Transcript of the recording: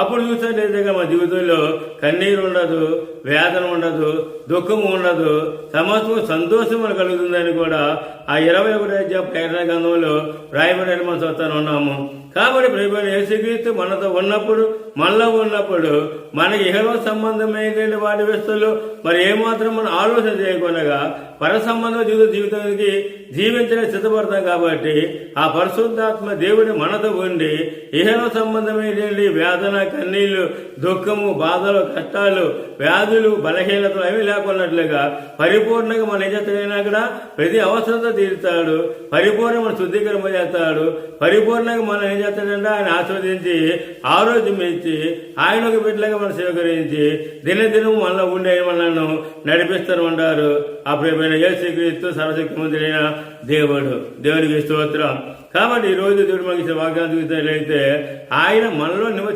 అప్పుడు చూసినట్లయితే మన జీవితంలో కన్నీరు ఉండదు, వేదన ఉండదు, దుఃఖము ఉండదు, సమస్తం సంతోషం మనకు కలుగుతుందని కూడా ఆ 21వ ప్రేరణ గ్రంథంలో రాయబడి మనం చూస్తూ ఉన్నాము. కాబట్టి ప్రభువైన యేసుక్రీస్తు మనతో ఉన్నప్పుడు, మనలో ఉన్నప్పుడు మనకి ఇహలో సంబంధమైనటువంటి వాటి విషయంలో మరి ఏమాత్రం మనం ఆలోచన చేయకుండా పర సంబంధం జీవితానికి జీవించడానికి సిద్ధపడతాం. కాబట్టి ఆ పరిశుద్ధాత్మ దేవుడి మనతో ఉండి ఇహలో సంబంధమైనటువంటి వేదన, కన్నీళ్లు, దుఃఖము, బాధలు, కష్టాలు, వ్యాధులు, బలహీనతలు అవి లేకున్నట్లుగా పరిపూర్ణంగా మన నిజతైనా కూడా ప్రతి అవసరంతో తీరుతాడు, పరిపూర్ణంగా మన శుద్ధీకరణ చేస్తాడు, పరిపూర్ణంగా మనం ఏం చేస్తాడంటే ఆయన ఆస్వాదించి ఆరోగ్యం ఇచ్చి ఆయన ఒక బిడ్డలుగా మనం స్వీకరించి దినదినం మనలో ఉండే మనల్ని నడిపిస్తూ ఉంటారు. ఆ ప్రియమైన యేసుక్రీస్తు సర్వశక్తిమంతుడైన దేవునికి స్తోత్రం. కాబట్టి ఈ రోజు దేవుడు మనకి వాగ్దానం చూసినట్లయితే ఆయన మనలో